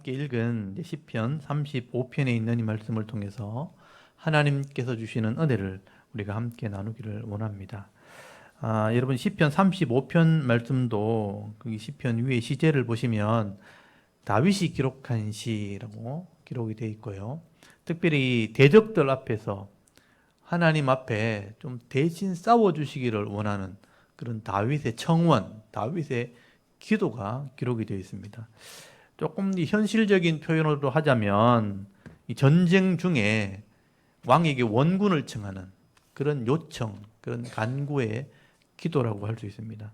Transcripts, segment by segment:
함께 읽은 시편 35편에 있는 이 말씀을 통해서 하나님께서 주시는 은혜를 우리가 함께 나누기를 원합니다. 여러분 시편 35편 말씀도 그 시편 위에 시제를 보시면 다윗이 기록한 시라고 기록이 되어 있고요. 특별히 대적들 앞에서 하나님 앞에 좀 대신 싸워주시기를 원하는 그런 다윗의 청원, 다윗의 기도가 기록이 되어 있습니다. 조금 현실적인 표현으로 하자면 이 전쟁 중에 왕에게 원군을 청하는 그런 요청, 그런 간구의 기도라고 할 수 있습니다.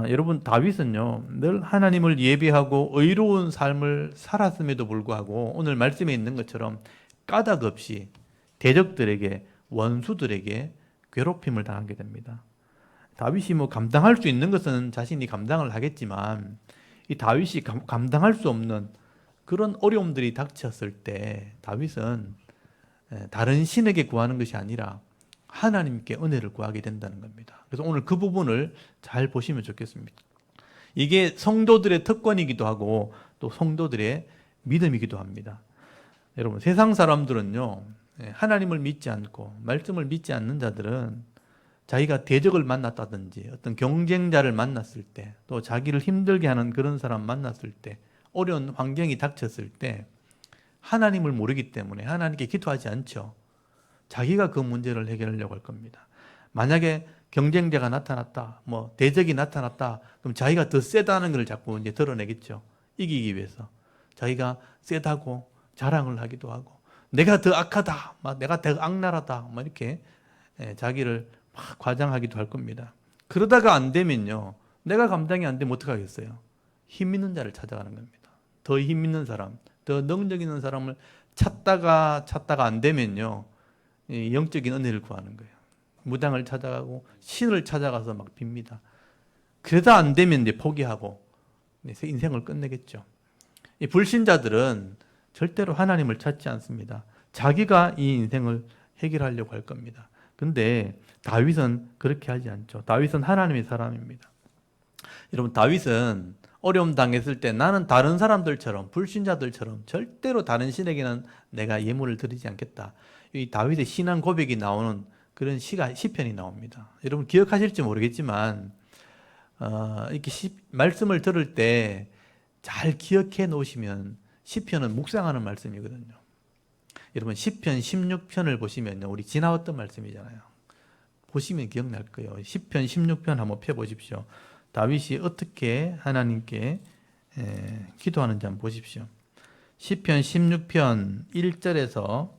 여러분 다윗은요 늘 하나님을 예배하고 의로운 삶을 살았음에도 불구하고 오늘 말씀에 있는 것처럼 까닭 없이 대적들에게 원수들에게 괴롭힘을 당하게 됩니다. 다윗이 감당할 수 있는 것은 자신이 감당을 하겠지만 이 다윗이 감당할 수 없는 그런 어려움들이 닥쳤을 때 다윗은 다른 신에게 구하는 것이 아니라 하나님께 은혜를 구하게 된다는 겁니다. 그래서 오늘 그 부분을 잘 보시면 좋겠습니다. 이게 성도들의 특권이기도 하고 또 성도들의 믿음이기도 합니다. 여러분 세상 사람들은요 하나님을 믿지 않고 말씀을 믿지 않는 자들은 자기가 대적을 만났다든지 어떤 경쟁자를 만났을 때 또 자기를 힘들게 하는 그런 사람 만났을 때 어려운 환경이 닥쳤을 때 하나님을 모르기 때문에 하나님께 기도하지 않죠. 자기가 그 문제를 해결하려고 할 겁니다. 만약에 경쟁자가 나타났다, 대적이 나타났다, 그럼 자기가 더 세다는 걸 자꾸 이제 드러내겠죠. 이기기 위해서. 자기가 세다고 자랑을 하기도 하고, 내가 더 악하다, 내가 더 악랄하다, 이렇게 자기를 막 과장하기도 할 겁니다. 그러다가 안 되면요, 내가 감당이 안 되면 어떡하겠어요? 힘 있는 자를 찾아가는 겁니다. 더 힘 있는 사람, 더 능력 있는 사람을 찾다가 안 되면요, 영적인 은혜를 구하는 거예요. 무당을 찾아가고 신을 찾아가서 막 빕니다. 그러다 안 되면 이제 포기하고 인생을 끝내겠죠. 이 불신자들은 절대로 하나님을 찾지 않습니다. 자기가 이 인생을 해결하려고 할 겁니다. 근데 다윗은 그렇게 하지 않죠. 다윗은 하나님의 사람입니다. 여러분 다윗은 어려움 당했을 때 나는 다른 사람들처럼 불신자들처럼 절대로 다른 신에게는 내가 예물을 드리지 않겠다. 이 다윗의 신앙 고백이 나오는 그런 시편이 나옵니다. 여러분 기억하실지 모르겠지만 이렇게 말씀을 들을 때 잘 기억해 놓으시면 시편은 묵상하는 말씀이거든요. 여러분 시편 16편을 보시면요, 우리 지나왔던 말씀이잖아요. 보시면 기억날 거예요. 시편 16편 한번 펴보십시오. 다윗이 어떻게 하나님께 기도하는지 한번 보십시오. 시편 16편 1절에서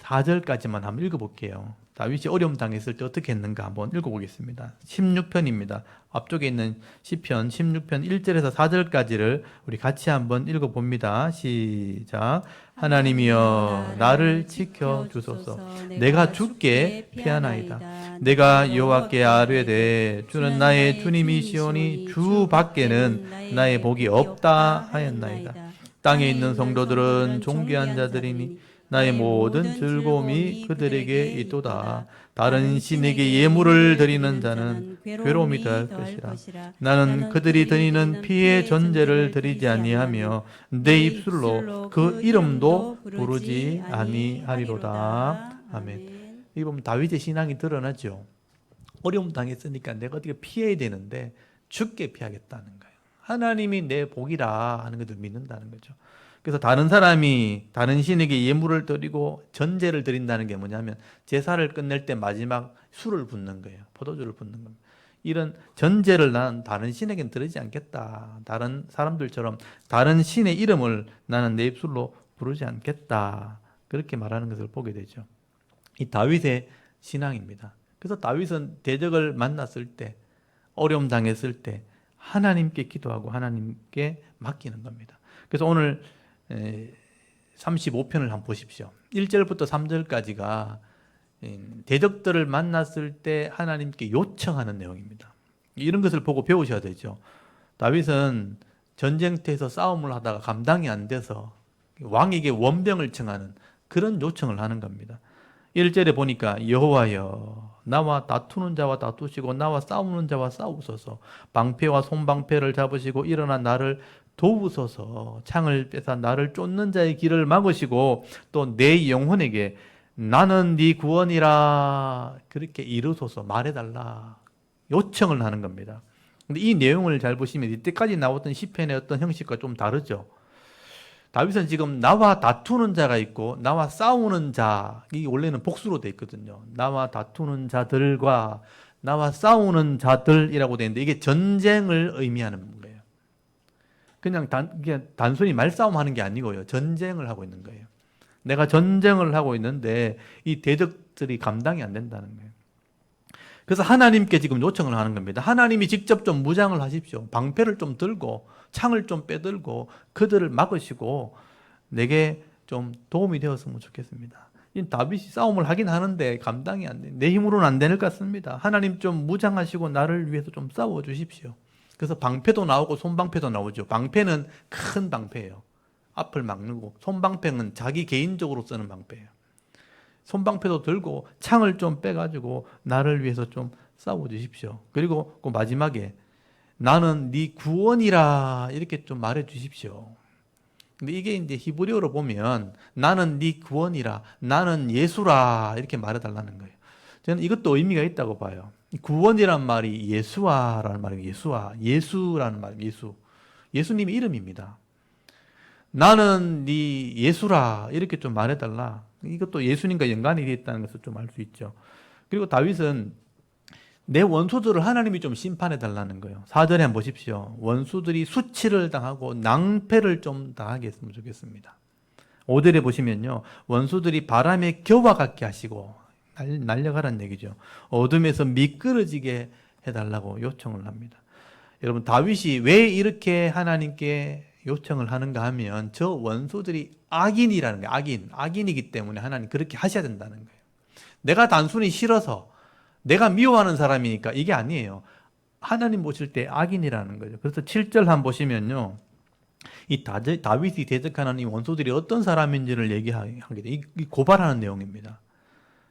4절까지만 한번 읽어볼게요. 다윗이 어려움 당했을 때 어떻게 했는가 한번 읽어보겠습니다. 16편입니다. 앞쪽에 있는 시편 16편 1절에서 4절까지를 우리 같이 한번 읽어봅니다. 시작. 하나님이여 나를 지켜주소서. 내가 주께 피하나이다. 내가 여호와께 아뢰되 주는 나의 주님이시오니 주 밖에는 나의 복이 없다 하였나이다. 땅에 있는 성도들은 존귀한 자들이니 나의 모든 즐거움이 그들에게 있도다. 다른 신에게 예물을 드리는 자는 괴로움이 될 것이라. 나는 그들이 드리는 피의 전제를 드리지 아니하며 내 입술로 그 이름도 부르지 아니하리로다. 아멘. 이 보면 다윗의 신앙이 드러나죠. 어려움 당했으니까 내가 어떻게 피해야 되는데 주께 피하겠다는 거예요. 하나님이 내 복이라 하는 것을 믿는다는 거죠. 그래서 다른 사람이 다른 신에게 예물을 드리고 전제를 드린다는 게 뭐냐면 제사를 끝낼 때 마지막 술을 붓는 거예요. 포도주를 붓는 겁니다. 이런 전제를 나는 다른 신에게는 드리지 않겠다. 다른 사람들처럼 다른 신의 이름을 나는 내 입술로 부르지 않겠다. 그렇게 말하는 것을 보게 되죠. 이 다윗의 신앙입니다. 그래서 다윗은 대적을 만났을 때, 어려움 당했을 때 하나님께 기도하고 하나님께 맡기는 겁니다. 그래서 오늘 35편을 한번 보십시오. 1절부터 3절까지가 대적들을 만났을 때 하나님께 요청하는 내용입니다. 이런 것을 보고 배우셔야 되죠. 다윗은 전쟁터에서 싸움을 하다가 감당이 안 돼서 왕에게 원병을 청하는 그런 요청을 하는 겁니다. 1절에 보니까 여호와여 나와 다투는 자와 다투시고 나와 싸우는 자와 싸우소서. 방패와 손방패를 잡으시고 일어나 나를 도우소서. 창을 빼사 나를 쫓는 자의 길을 막으시고 또 내 영혼에게 나는 네 구원이라 그렇게 이루소서 말해달라 요청을 하는 겁니다. 근데 이 내용을 잘 보시면 이때까지 나왔던 시편의 어떤 형식과 좀 다르죠. 다윗은 지금 나와 다투는 자가 있고 나와 싸우는 자, 이게 원래는 복수로 돼 있거든요. 나와 다투는 자들과 나와 싸우는 자들이라고 되어 있는데 이게 전쟁을 의미하는 거예요. 그냥 이게 단순히 말싸움하는 게 아니고요. 전쟁을 하고 있는 거예요. 내가 전쟁을 하고 있는데 이 대적들이 감당이 안 된다는 거예요. 그래서 하나님께 지금 요청을 하는 겁니다. 하나님이 직접 좀 무장을 하십시오. 방패를 좀 들고 창을 좀 빼들고 그들을 막으시고 내게 좀 도움이 되었으면 좋겠습니다. 이 다윗이 싸움을 하긴 하는데 감당이 안 돼. 내 힘으로는 안 되는 것 같습니다. 하나님 좀 무장하시고 나를 위해서 좀 싸워 주십시오. 그래서 방패도 나오고 손방패도 나오죠. 방패는 큰 방패예요. 앞을 막는 거. 손방패는 자기 개인적으로 쓰는 방패예요. 손방패도 들고 창을 좀 빼가지고 나를 위해서 좀 싸워 주십시오. 그리고 그 마지막에 나는 네 구원이라 이렇게 좀 말해 주십시오. 근데 이게 이제 히브리어로 보면 나는 네 구원이라, 나는 예수라 이렇게 말해달라는 거예요. 저는 이것도 의미가 있다고 봐요. 구원이란 말이 예수와라는 말이에요. 예수라는 말이에요. 예수님의 이름입니다. 나는 네 예수라 이렇게 좀 말해달라. 이것도 예수님과 연관이 되어 있다는 것을 좀 알 수 있죠. 그리고 다윗은 내 원수들을 하나님이 좀 심판해 달라는 거예요. 4절에 한번 보십시오. 원수들이 수치를 당하고 낭패를 좀 당하게 했으면 좋겠습니다. 5절에 보시면요. 원수들이 바람에 겨와 같게 하시고 날려가라는 얘기죠. 어둠에서 미끄러지게 해달라고 요청을 합니다. 여러분 다윗이 왜 이렇게 하나님께 요청을 하는가 하면 저 원수들이 악인이라는 거예요. 악인이기 때문에 하나님 그렇게 하셔야 된다는 거예요. 내가 단순히 싫어서 내가 미워하는 사람이니까 이게 아니에요. 하나님 보실 때 악인이라는 거죠. 그래서 7절 한번 보시면요. 이 다윗이 대적하는 이 원수들이 어떤 사람인지를 얘기하게 돼요. 이 고발하는 내용입니다.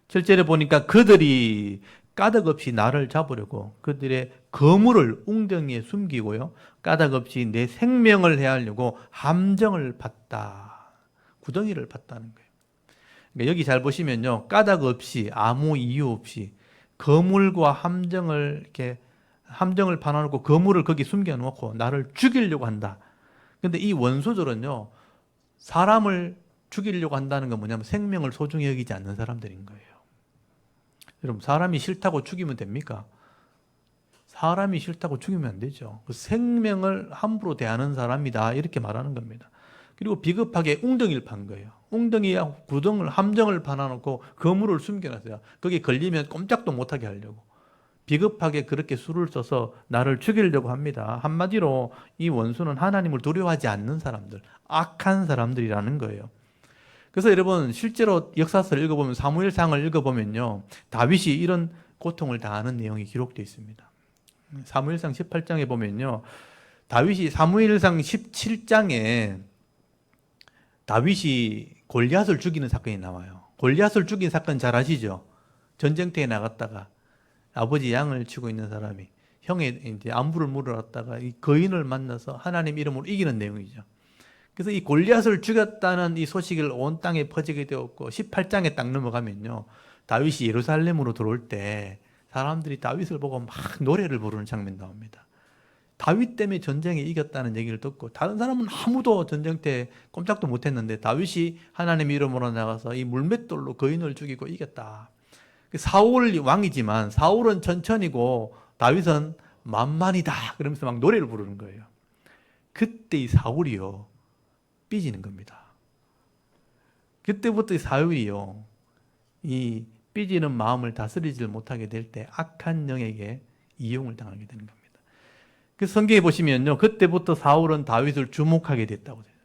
7절에 보니까 그들이 까닭없이 나를 잡으려고 그들의 거물을 웅덩이에 숨기고요. 까닭없이 내 생명을 해하려고 함정을 팠다. 구덩이를 팠다는 거예요. 그러니까 여기 잘 보시면요. 까닭없이 아무 이유 없이 거물과 함정을 이렇게 함정을 파놓고 거물을 거기 숨겨놓고 나를 죽이려고 한다. 근데 이 원수들은요. 사람을 죽이려고 한다는 건 뭐냐면 생명을 소중히 여기지 않는 사람들인 거예요. 여러분 사람이 싫다고 죽이면 됩니까? 사람이 싫다고 죽이면 안 되죠. 생명을 함부로 대하는 사람이다 이렇게 말하는 겁니다. 그리고 비겁하게 웅덩이를 판 거예요. 웅덩이에 함정을 파놔놓고 거물을 숨겨놨어요. 거기 걸리면 꼼짝도 못하게 하려고. 비겁하게 그렇게 수를 써서 나를 죽이려고 합니다. 한마디로 이 원수는 하나님을 두려워하지 않는 사람들, 악한 사람들이라는 거예요. 그래서 여러분 실제로 역사서를 읽어보면 사무엘상을 읽어보면요. 다윗이 이런 고통을 당하는 내용이 기록되어 있습니다. 사무엘상 18장에 보면요. 다윗이 사무엘상 17장에 다윗이 골리앗을 죽이는 사건이 나와요. 골리앗을 죽인 사건 잘 아시죠? 전쟁터에 나갔다가 아버지 양을 치고 있는 사람이 형의 이제 안부를 물어왔다가 이 거인을 만나서 하나님 이름으로 이기는 내용이죠. 그래서 이 골리앗을 죽였다는 이 소식을 온 땅에 퍼지게 되었고 18장에 딱 넘어가면요. 다윗이 예루살렘으로 들어올 때 사람들이 다윗을 보고 막 노래를 부르는 장면 나옵니다. 다윗 때문에 전쟁에 이겼다는 얘기를 듣고 다른 사람은 아무도 전쟁 때 꼼짝도 못했는데 다윗이 하나님 이름으로 나가서 이 물맷돌로 거인을 죽이고 이겼다. 사울이 왕이지만 사울은 천천히고 다윗은 만만이다 그러면서 막 노래를 부르는 거예요. 그때 이 사울이요 삐지는 겁니다. 그때부터 이 사울이요 이 삐지는 마음을 다스리지 못하게 될 때 악한 영에게 이용을 당하게 되는 겁니다. 그래서 성경에 보시면요 그때부터 사울은 다윗을 주목하게 됐다고 돼요.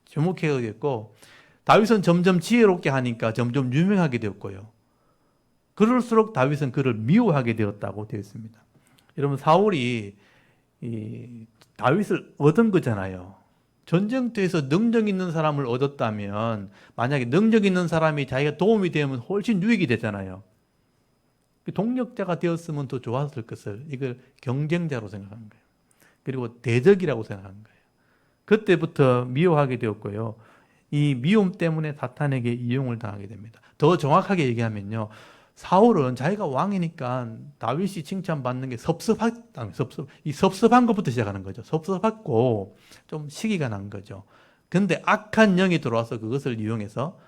주목하게 됐고 다윗은 점점 지혜롭게 하니까 점점 유명하게 되었고요. 그럴수록 다윗은 그를 미워하게 되었다고 되어 있습니다. 여러분 사울이 이 다윗을 얻은 거잖아요. 전쟁터에서 능력 있는 사람을 얻었다면 만약에 능력 있는 사람이 자기가 도움이 되면 훨씬 유익이 되잖아요. 동력자가 되었으면 더 좋았을 것을 이걸 경쟁자로 생각한 거예요. 그리고 대적이라고 생각한 거예요. 그때부터 미워하게 되었고요. 이 미움 때문에 사탄에게 이용을 당하게 됩니다. 더 정확하게 얘기하면요. 사울은 자기가 왕이니까 다윗이 칭찬받는 게 이 섭섭한 것부터 시작하는 거죠. 섭섭했고 좀 시기가 난 거죠. 근데 악한 영이 들어와서 그것을 이용해서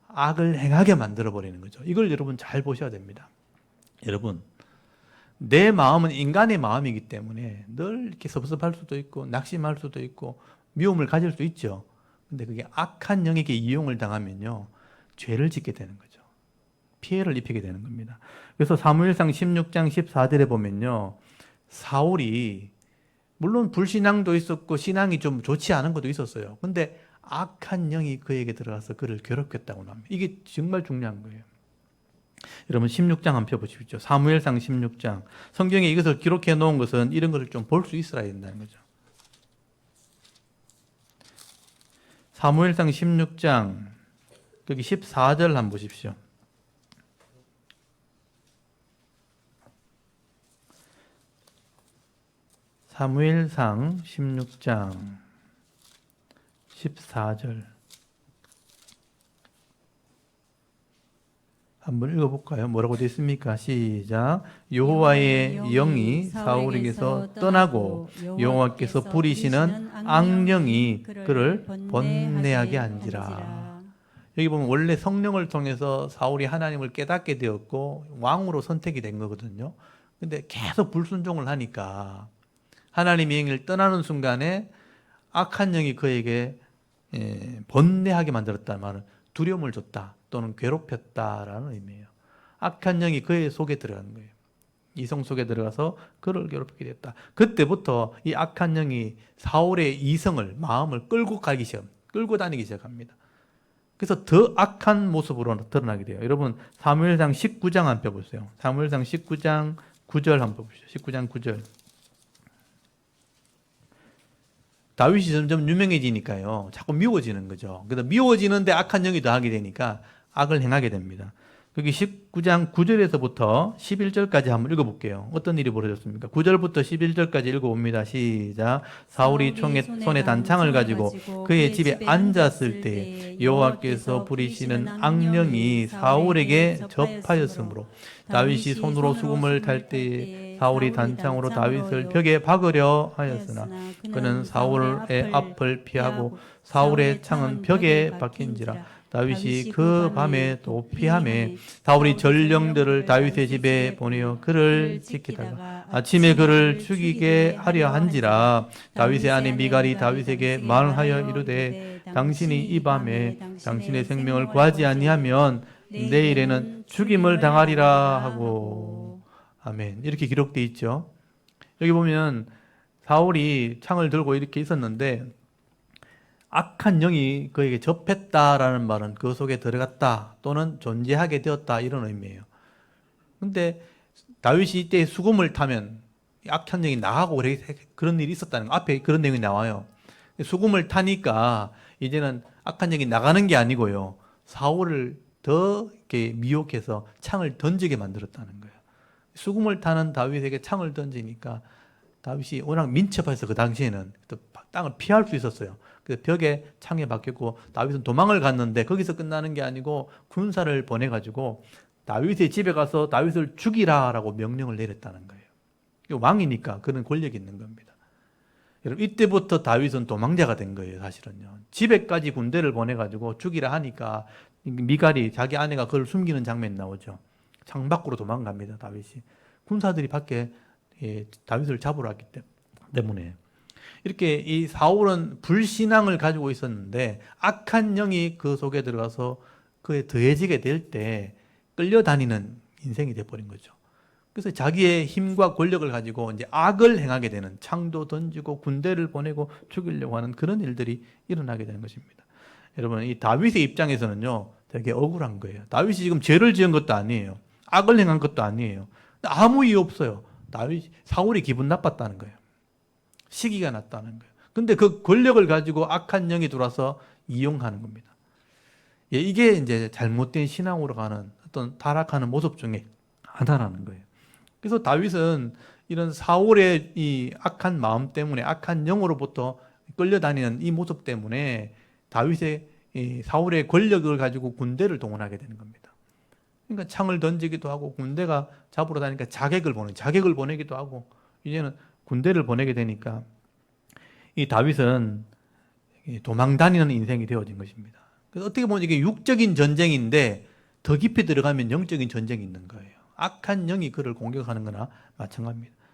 악을 행하게 만들어 버리는 거죠. 이걸 여러분 잘 보셔야 됩니다. 여러분, 내 마음은 인간의 마음이기 때문에 늘 이렇게 섭섭할 수도 있고 낙심할 수도 있고 미움을 가질 수 있죠. 근데 그게 악한 영에게 이용을 당하면요, 죄를 짓게 되는 거죠. 피해를 입히게 되는 겁니다. 그래서 사무엘상 16장 14절에 보면요, 사울이 물론 불신앙도 있었고 신앙이 좀 좋지 않은 것도 있었어요. 근데 악한 영이 그에게 들어가서 그를 괴롭혔다고 합니다. 이게 정말 중요한 거예요. 여러분 16장 한번 펴보십시오. 사무엘상 16장. 성경에 이것을 기록해 놓은 것은 이런 것을 좀 볼 수 있어야 된다는 거죠. 사무엘상 16장 여기 14절 한번 보십시오. 사무엘상 16장 14절 한번 읽어볼까요? 뭐라고 되어 있습니까? 시작. 여호와의 영이 사울에게서 떠나고 여호와께서 부리시는 악령이 그를 번뇌하게 한지라. 여기 보면 원래 성령을 통해서 사울이 하나님을 깨닫게 되었고 왕으로 선택이 된 거거든요. 근데 계속 불순종을 하니까 하나님의 영을 떠나는 순간에 악한 영이 그에게 번뇌하게 만들었다는 말은 두려움을 줬다 또는 괴롭혔다라는 의미예요. 악한 영이 그의 속에 들어가는 거예요. 이성 속에 들어가서 그를 괴롭히게 됐다. 그때부터 이 악한 영이 사울의 이성을, 마음을 끌고 다니기 시작합니다. 그래서 더 악한 모습으로 드러나게 돼요. 여러분 사무엘상 19장 한번 펴보세요. 사무엘상 19장 9절 한번 보시죠. 19장 9절. 다윗이 점점 유명해지니까요, 자꾸 미워지는 거죠. 그래서 미워지는데 악한 영이 더하게 되니까 악을 행하게 됩니다. 여기 19장 9절에서부터 11절까지 한번 읽어볼게요. 어떤 일이 벌어졌습니까? 9절부터 11절까지 읽어봅니다. 시작. 사울이 손에 단창을 가지고 그의 집에 앉았을 때 여호와께서 부리시는 악령이 사울에게 접하였으므로 다윗이 손으로 수금을 탈 때에 사울이 단창으로 다윗을 벽에 박으려 하였으나 그는 사울의 앞을 피하고 사울의 창은 벽에 박힌지라. 다윗이 그 밤에 또 피하매 사울이 전령들을 다윗의 집에 보내어 그를 지키다가 아침에 그를 죽이게 하려 한지라. 다윗의 아내 미갈이 다윗에게 말하여 이르되 당신이 이 밤에 당신의 생명을 구하지 아니하면 내일에는 죽임을 당하리라 하고. 아멘. 이렇게 기록되어 있죠. 여기 보면 사울이 창을 들고 이렇게 있었는데 악한 영이 그에게 접했다라는 말은 그 속에 들어갔다 또는 존재하게 되었다 이런 의미예요. 근데 다윗이 이때 수금을 타면 악한 영이 나가고 그런 일이 있었다는 거, 앞에 그런 내용이 나와요. 수금을 타니까 이제는 악한 영이 나가는 게 아니고요, 사울을 더 이렇게 미혹해서 창을 던지게 만들었다는 거예요. 수금을 타는 다윗에게 창을 던지니까 다윗이 워낙 민첩해서 그 당시에는 또 땅을 피할 수 있었어요. 그래서 벽에 창에 박혔고 다윗은 도망을 갔는데 거기서 끝나는 게 아니고 군사를 보내가지고 다윗의 집에 가서 다윗을 죽이라라고 명령을 내렸다는 거예요. 왕이니까 그런 권력이 있는 겁니다. 여러분 이때부터 다윗은 도망자가 된 거예요. 사실은요. 집에까지 군대를 보내가지고 죽이라 하니까 미갈이 자기 아내가 그걸 숨기는 장면이 나오죠. 창 밖으로 도망갑니다. 다윗이. 군사들이 밖에 다윗을 잡으러 왔기 때문에. 이렇게 이 사울은 불신앙을 가지고 있었는데 악한 영이 그 속에 들어가서 그에 더해지게 될 때 끌려다니는 인생이 돼버린 거죠. 그래서 자기의 힘과 권력을 가지고 이제 악을 행하게 되는, 창도 던지고 군대를 보내고 죽이려고 하는 그런 일들이 일어나게 되는 것입니다. 여러분 이 다윗의 입장에서는요 되게 억울한 거예요. 다윗이 지금 죄를 지은 것도 아니에요. 악을 행한 것도 아니에요. 아무 이유 없어요. 사울이 기분 나빴다는 거예요. 시기가 났다는 거예요. 근데 그 권력을 가지고 악한 영이 들어와서 이용하는 겁니다. 예, 이게 이제 잘못된 신앙으로 가는 어떤 타락하는 모습 중에 하나라는 거예요. 그래서 다윗은 이런 사울의 이 악한 마음 때문에, 악한 영으로부터 끌려다니는 이 모습 때문에 다윗의 이 사울의 권력을 가지고 군대를 동원하게 되는 겁니다. 그러니까 창을 던지기도 하고 군대가 잡으러 다니니까 자객을 보내기도 하고 이제는 군대를 보내게 되니까 이 다윗은 도망 다니는 인생이 되어진 것입니다. 그래서 어떻게 보면 이게 육적인 전쟁인데 더 깊이 들어가면 영적인 전쟁이 있는 거예요. 악한 영이 그를 공격하는 거나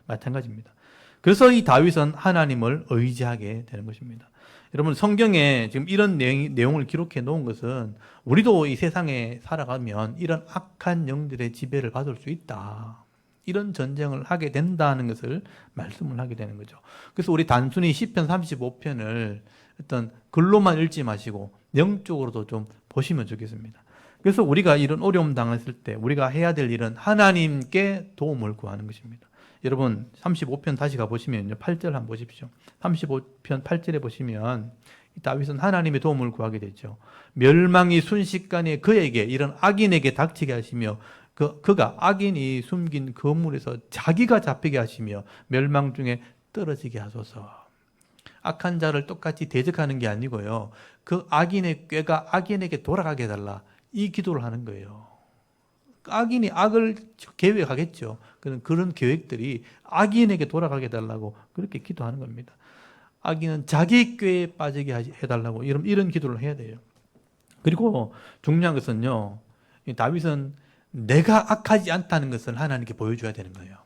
마찬가지입니다. 그래서 이 다윗은 하나님을 의지하게 되는 것입니다. 여러분 성경에 지금 이런 내용을 기록해 놓은 것은 우리도 이 세상에 살아가면 이런 악한 영들의 지배를 받을 수 있다. 이런 전쟁을 하게 된다는 것을 말씀을 하게 되는 거죠. 그래서 우리 단순히 시편 35편을 어떤 글로만 읽지 마시고 영적으로도 좀 보시면 좋겠습니다. 그래서 우리가 이런 어려움 당했을 때 우리가 해야 될 일은 하나님께 도움을 구하는 것입니다. 여러분 35편 다시 가보시면요 8절 한번 보십시오. 35편 8절에 보시면 다윗은 하나님의 도움을 구하게 되죠. 멸망이 순식간에 그에게 이런 악인에게 닥치게 하시며 그가 악인이 숨긴 거물에서 자기가 잡히게 하시며 멸망 중에 떨어지게 하소서. 악한 자를 똑같이 대적하는 게 아니고요. 그 악인의 꾀가 악인에게 돌아가게 해달라. 이 기도를 하는 거예요. 악인이 악을 계획하겠죠. 그런 계획들이 악인에게 돌아가게 해달라고 그렇게 기도하는 겁니다. 악인은 자기 꾀에 빠지게 해달라고 이런 기도를 해야 돼요. 그리고 중요한 것은요. 다윗은 내가 악하지 않다는 것을 하나님께 보여줘야 되는 거예요.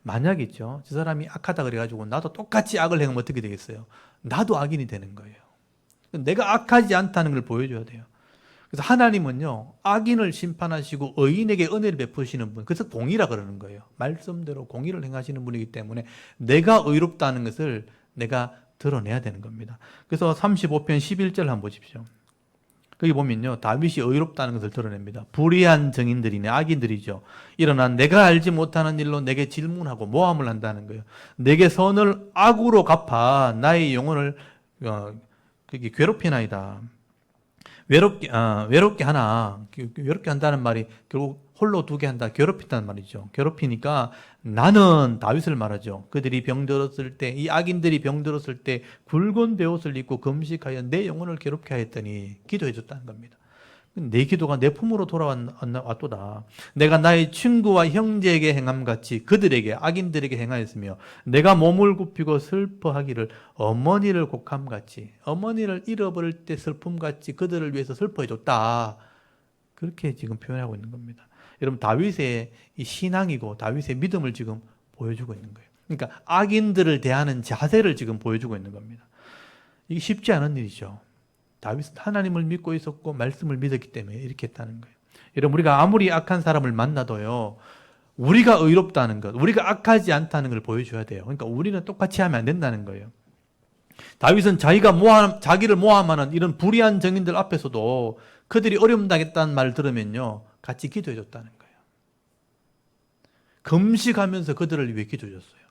만약이죠. 저 사람이 악하다 그래가지고 나도 똑같이 악을 행하면 어떻게 되겠어요? 나도 악인이 되는 거예요. 내가 악하지 않다는 걸 보여줘야 돼요. 그래서 하나님은요, 악인을 심판하시고 의인에게 은혜를 베푸시는 분, 그래서 공의라 그러는 거예요. 말씀대로 공의를 행하시는 분이기 때문에 내가 의롭다는 것을 내가 드러내야 되는 겁니다. 그래서 35편 11절 한번 보십시오. 거기 보면요, 다윗이 의롭다는 것을 드러냅니다. 불의한 정인들이네, 악인들이죠. 일어나 내가 알지 못하는 일로 내게 질문하고 모함을 한다는 거예요. 내게 선을 악으로 갚아 나의 영혼을 괴롭히나이다. 외롭게 하나, 외롭게 한다는 말이 결국 홀로 두게 한다, 괴롭힌다는 말이죠. 괴롭히니까 나는 다윗을 말하죠. 그들이 병들었을 때, 이 악인들이 병들었을 때 굵은 베옷을 입고 금식하여 내 영혼을 괴롭게 하였더니 기도해 줬다는 겁니다. 내 기도가 내 품으로 돌아왔도다. 내가 나의 친구와 형제에게 행함같이 그들에게 악인들에게 행하였으며 내가 몸을 굽히고 슬퍼하기를 어머니를 곡함같이 어머니를 잃어버릴 때 슬픔같이 그들을 위해서 슬퍼해 줬다. 그렇게 지금 표현하고 있는 겁니다. 여러분 다윗의 이 신앙이고 다윗의 믿음을 지금 보여주고 있는 거예요. 그러니까 악인들을 대하는 자세를 지금 보여주고 있는 겁니다. 이게 쉽지 않은 일이죠. 다윗은 하나님을 믿고 있었고 말씀을 믿었기 때문에 이렇게 했다는 거예요. 여러분 우리가 아무리 악한 사람을 만나도요. 우리가 의롭다는 것, 우리가 악하지 않다는 걸 보여줘야 돼요. 그러니까 우리는 똑같이 하면 안 된다는 거예요. 다윗은 자기를 모함하는 이런 불의한 정인들 앞에서도 그들이 어려움 당했다는 말을 들으면요. 같이 기도해 줬다는 거예요. 금식하면서 그들을 위해 기도해 줬어요.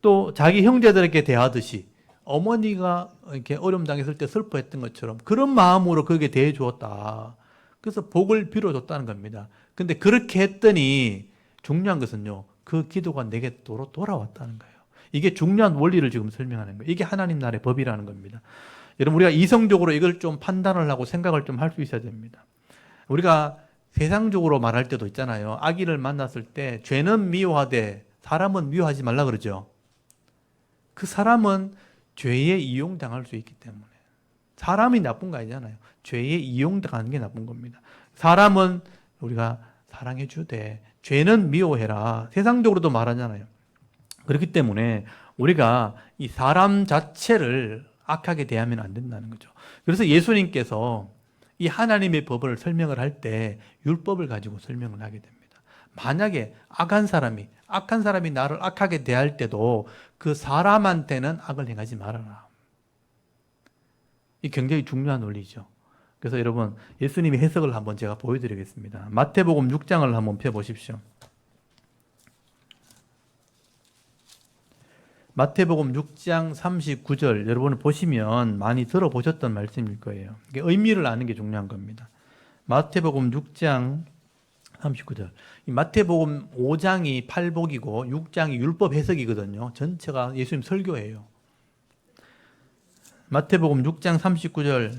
또 자기 형제들에게 대하듯이 어머니가 이렇게 어려움 당했을 때 슬퍼했던 것처럼 그런 마음으로 그에게 대해 주었다. 그래서 복을 빌어줬다는 겁니다. 근데 그렇게 했더니 중요한 것은요. 그 기도가 내게 돌아왔다는 거예요. 이게 중요한 원리를 지금 설명하는 거예요. 이게 하나님 나라의 법이라는 겁니다. 여러분 우리가 이성적으로 이걸 좀 판단을 하고 생각을 좀 할 수 있어야 됩니다. 우리가 세상적으로 말할 때도 있잖아요. 악인을 만났을 때 죄는 미워하되 사람은 미워하지 말라 그러죠. 그 사람은 죄에 이용당할 수 있기 때문에 사람이 나쁜 거 아니잖아요. 죄에 이용당하는 게 나쁜 겁니다. 사람은 우리가 사랑해 주되 죄는 미워해라. 세상적으로도 말하잖아요. 그렇기 때문에 우리가 이 사람 자체를 악하게 대하면 안 된다는 거죠. 그래서 예수님께서 이 하나님의 법을 설명을 할 때 율법을 가지고 설명을 하게 됩니다. 만약에 악한 사람이 나를 악하게 대할 때도 그 사람한테는 악을 행하지 말아라. 이 굉장히 중요한 논리죠. 그래서 여러분 예수님의 해석을 한번 제가 보여드리겠습니다. 마태복음 6장을 한번 펴보십시오. 마태복음 6장 39절 여러분 보시면 많이 들어보셨던 말씀일 거예요. 이게 의미를 아는 게 중요한 겁니다. 마태복음 6장 39절. 이 마태복음 5장이 팔복이고 6장이 율법 해석이거든요. 전체가 예수님 설교예요. 마태복음 6장 39절.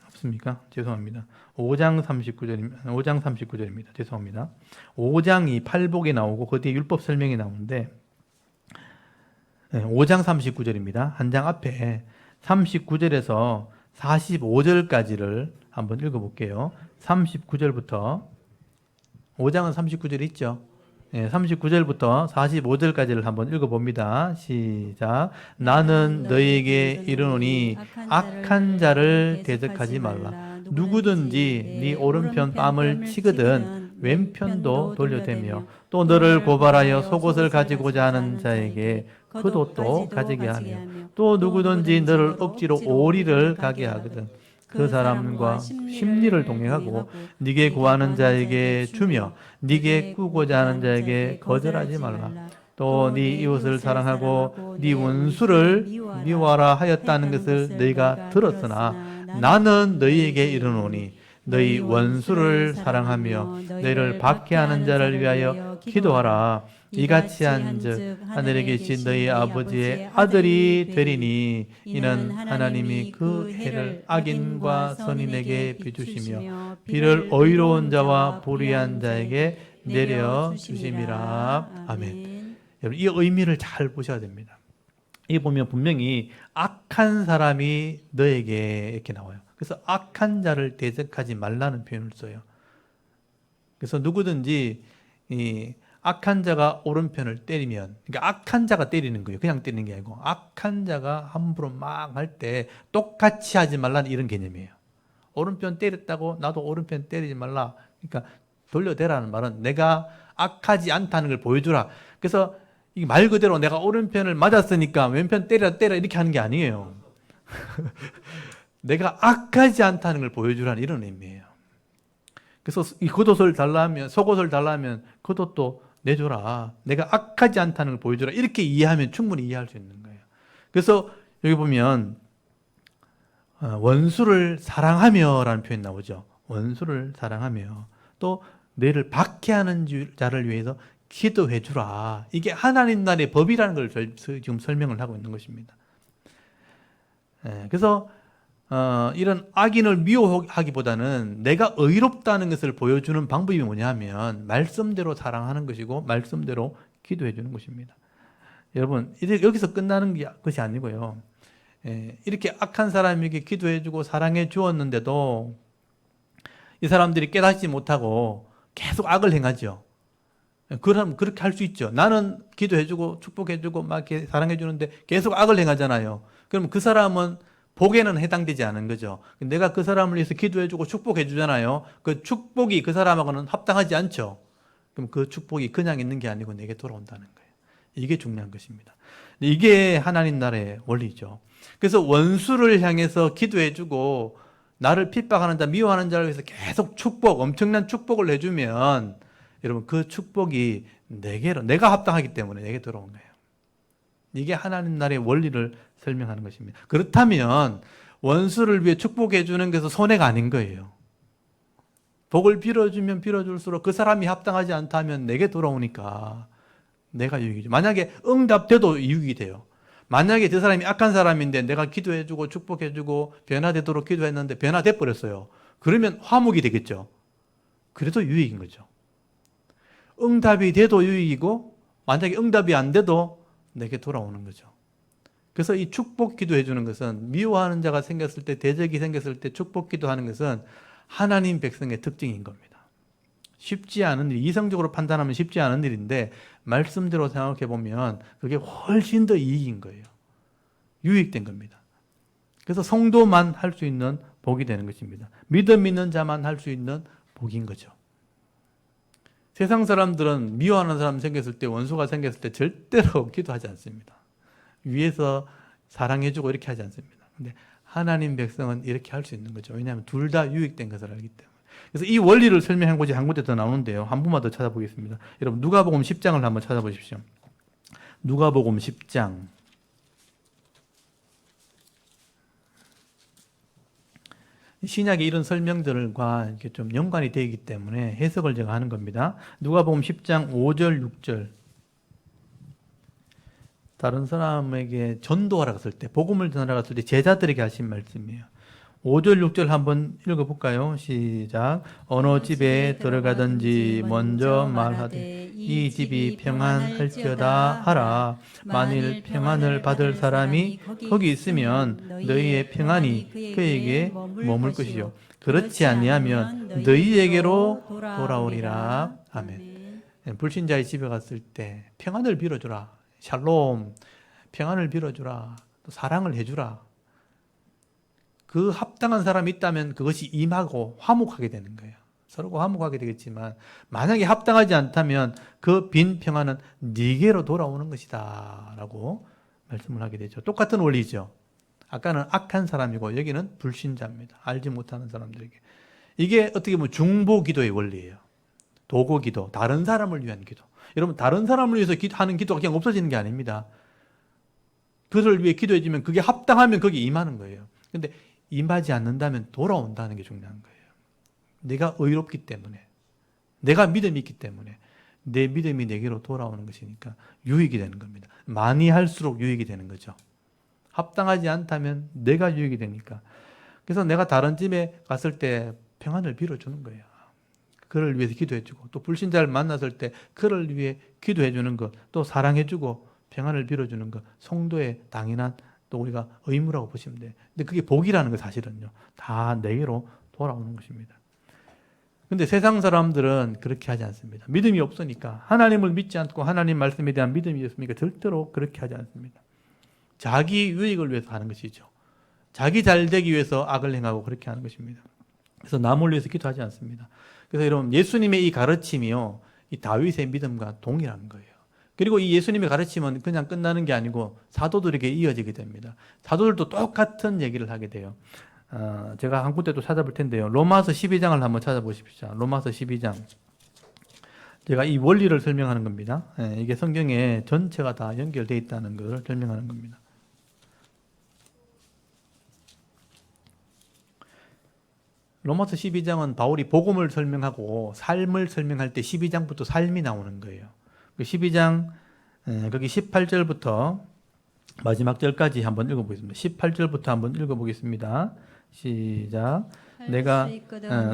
없습니까? 죄송합니다. 5장 39절입니다. 죄송합니다. 5장이 팔복에 나오고 그 뒤에 율법 설명이 나오는데 5장 39절입니다. 한 장 앞에 39절에서 45절까지를 한번 읽어볼게요. 39절부터 5장은 39절 있죠? 39절부터 45절까지를 한번 읽어봅니다. 시작. 나는 너희에게 이르노니 악한 자를 대적하지 말라. 누구든지 네 오른편 뺨을 치거든 왼편도 돌려대며 또 너를 고발하여 속옷을 가지고자 하는 자에게 겉옷도 가지게 하며 또 누구든지 너를 억지로 오리를 가게 하거든 그 사람과 심리를 동행하고 네게 구하는 자에게 주며 네게 꾸고자 하는 자에게 거절하지 말라. 또 네 이웃을 사랑하고 네 원수를 미워하라 하였다는 것을 너희가 들었으나 나는 너희에게 이르노니 너희 원수를 사랑하며 너희를 박해하는 자를 위하여 기도하라. 이같이 한즉 하늘에 계신 너희 아버지의 아들이 되리니 이는 하나님이 그 해를 악인과 선인에게 비주시며 비를 의로운 자와 불의한 자에게 내려 주심이라. 아멘. 여러분 이 의미를 잘 보셔야 됩니다. 이 보면 분명히 악한 사람이 너에게 이렇게 나와요. 그래서 악한 자를 대적하지 말라는 표현을 써요. 그래서 누구든지 이 악한 자가 오른편을 때리면, 그러니까 악한 자가 때리는 거예요. 그냥 때리는 게 아니고 악한 자가 함부로 막 할 때 똑같이 하지 말라는 이런 개념이에요. 오른편 때렸다고 나도 오른편 때리지 말라. 그러니까 돌려대라는 말은 내가 악하지 않다는 걸 보여주라. 그래서 이 말 그대로 내가 오른편을 맞았으니까 왼편 때려 이렇게 하는 게 아니에요. 내가 악하지 않다는 걸 보여주라는 이런 의미예요. 그래서 이 겉옷을 달라면, 속옷을 달라면 겉옷도 내줘라. 내가 악하지 않다는 걸 보여주라. 이렇게 이해하면 충분히 이해할 수 있는 거예요. 그래서 여기 보면 원수를 사랑하며 라는 표현이 나오죠. 원수를 사랑하며 또 너를 박해하는 자를 위해서 기도해 주라. 이게 하나님 나라의 법이라는 걸 지금 설명을 하고 있는 것입니다. 그래서 이런 악인을 미워하기보다는 내가 의롭다는 것을 보여주는 방법이 뭐냐면 말씀대로 사랑하는 것이고 말씀대로 기도해 주는 것입니다. 여러분 이제 여기서 끝나는 것이 아니고요. 이렇게 악한 사람에게 기도해 주고 사랑해 주었는데도 이 사람들이 깨닫지 못하고 계속 악을 행하죠. 그럼 그렇게 할 수 있죠. 나는 기도해 주고 축복해 주고 막 이렇게 사랑해 주는데 계속 악을 행하잖아요. 그럼 그 사람은 복에는 해당되지 않은 거죠. 내가 그 사람을 위해서 기도해주고 축복해주잖아요. 그 축복이 그 사람하고는 합당하지 않죠. 그럼 그 축복이 그냥 있는 게 아니고 내게 돌아온다는 거예요. 이게 중요한 것입니다. 이게 하나님 나라의 원리죠. 그래서 원수를 향해서 기도해주고 나를 핍박하는 자, 미워하는 자를 위해서 계속 축복, 엄청난 축복을 해주면 여러분 그 축복이 내게로, 내가 합당하기 때문에 내게 돌아온 거예요. 이게 하나님 나라의 원리를 설명하는 것입니다. 그렇다면 원수를 위해 축복해 주는 것은 손해가 아닌 거예요. 복을 빌어주면 빌어줄수록 그 사람이 합당하지 않다면 내게 돌아오니까 내가 유익이죠. 만약에 응답돼도 유익이 돼요. 만약에 그 사람이 악한 사람인데 내가 기도해주고 축복해주고 변화되도록 기도했는데 변화돼 버렸어요. 그러면 화목이 되겠죠. 그래도 유익인 거죠. 응답이 돼도 유익이고 만약에 응답이 안 돼도 내게 돌아오는 거죠. 그래서 이 축복 기도해 주는 것은 미워하는 자가 생겼을 때, 대적이 생겼을 때 축복 기도하는 것은 하나님 백성의 특징인 겁니다. 쉽지 않은 일, 이성적으로 판단하면 쉽지 않은 일인데 말씀대로 생각해 보면 그게 훨씬 더 이익인 거예요. 유익된 겁니다. 그래서 성도만 할 수 있는 복이 되는 것입니다. 믿음 있는 자만 할 수 있는 복인 거죠. 세상 사람들은 미워하는 사람 생겼을 때, 원수가 생겼을 때 절대로 기도하지 않습니다. 위에서 사랑해주고 이렇게 하지 않습니다. 근데 하나님 백성은 이렇게 할 수 있는 거죠. 왜냐하면 둘 다 유익된 것을 알기 때문에. 그래서 이 원리를 설명한 곳이 한 군데 더 나오는데요. 한 번만 더 찾아보겠습니다. 여러분 누가복음 10장을 한번 찾아보십시오. 누가복음 10장. 신약의 이런 설명들과 이렇게 좀 연관이 되기 때문에 해석을 제가 하는 겁니다. 누가복음 10장 5절 6절. 다른 사람에게 전도하라고 했을 때, 복음을 전하라고 했을 때 제자들에게 하신 말씀이에요. 5절, 6절 한번 읽어볼까요? 시작. 어느 집에 들어가든지 먼저 말하되 이 집이 평안할지어다 하라. 만일 평안을 받을 사람이 거기 있으면 너희의 평안이 그에게 머물 것이요. 그렇지 아니하면 너희에게로 돌아오리라. 아멘. 불신자의 집에 갔을 때 평안을 빌어주라. 샬롬, 평안을 빌어주라. 또 사랑을 해주라. 그 합당한 사람이 있다면 그것이 임하고 화목하게 되는 거예요. 서로가 화목하게 되겠지만 만약에 합당하지 않다면 그 빈 평안은 네게로 돌아오는 것이다 라고 말씀을 하게 되죠. 똑같은 원리죠. 아까는 악한 사람이고 여기는 불신자입니다. 알지 못하는 사람들에게. 이게 어떻게 보면 중보기도의 원리예요. 도고기도, 다른 사람을 위한 기도. 여러분, 다른 사람을 위해서 하는 기도가 그냥 없어지는 게 아닙니다. 그를 위해 기도해주면 그게 합당하면 거기 임하는 거예요. 근데 임하지 않는다면 돌아온다는 게 중요한 거예요. 내가 의롭기 때문에, 내가 믿음이 있기 때문에 내 믿음이 내게로 돌아오는 것이니까 유익이 되는 겁니다. 많이 할수록 유익이 되는 거죠. 합당하지 않다면 내가 유익이 되니까. 그래서 내가 다른 집에 갔을 때 평안을 빌어주는 거예요. 그를 위해서 기도해주고, 또 불신자를 만났을 때 그를 위해 기도해주는 것, 또 사랑해주고 평안을 빌어주는 것, 성도의 당연한 또 우리가 의무라고 보시면 돼요. 근데 그게 복이라는 거 사실은요. 다 내게로 돌아오는 것입니다. 근데 세상 사람들은 그렇게 하지 않습니다. 믿음이 없으니까, 하나님을 믿지 않고 하나님 말씀에 대한 믿음이 없으니까 절대로 그렇게 하지 않습니다. 자기 유익을 위해서 하는 것이죠. 자기 잘 되기 위해서 악을 행하고 그렇게 하는 것입니다. 그래서 남을 위해서 기도하지 않습니다. 그래서 여러분, 예수님의 이 가르침이요, 이 다윗의 믿음과 동일한 거예요. 그리고 이 예수님의 가르침은 그냥 끝나는 게 아니고 사도들에게 이어지게 됩니다. 사도들도 똑같은 얘기를 하게 돼요. 제가 한 군데도 찾아볼 텐데요. 로마서 12장을 한번 찾아보십시오. 로마서 12장. 제가 이 원리를 설명하는 겁니다. 이게 성경에 전체가 다 연결되어 있다는 것을 설명하는 겁니다. 로마서 12장은 바울이 복음을 설명하고 삶을 설명할 때 12장부터 삶이 나오는 거예요. 12장 거기 18절부터 마지막 절까지 한번 읽어보겠습니다. 18절부터 한번 읽어보겠습니다. 시작. 내가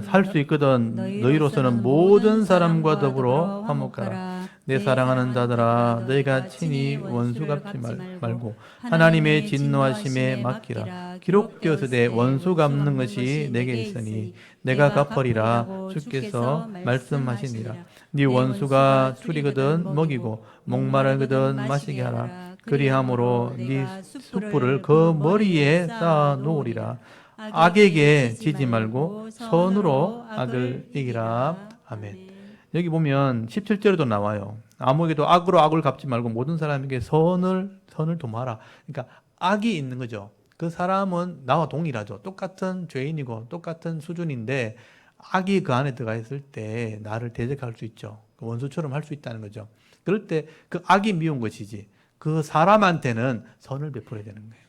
살 수 있거든 너희로서는 모든 사람과 더불어 화목하라. 내 사랑하는 자들아, 너희가 친히 원수 갚지 말고 하나님의 진노하심에 맡기라. 기록되었으되 원수 갚는 것이 내게 있으니 내가 갚으리라 주께서 말씀하시니라. 네 원수가 줄이거든 먹이고 목마르거든 마시게 하라. 그리함으로 네 숯불을 그 머리에 쌓아 놓으리라. 악에게 지지 말고 선으로 악을 이기라. 아멘. 여기 보면 17절에도 나와요. 아무에게도 악으로 악을 갚지 말고 모든 사람에게 선을 도모하라. 그러니까 악이 있는 거죠. 그 사람은 나와 동일하죠. 똑같은 죄인이고 똑같은 수준인데 악이 그 안에 들어가 있을 때 나를 대적할 수 있죠. 원수처럼 할 수 있다는 거죠. 그럴 때 그 악이 미운 것이지 그 사람한테는 선을 베풀어야 되는 거예요.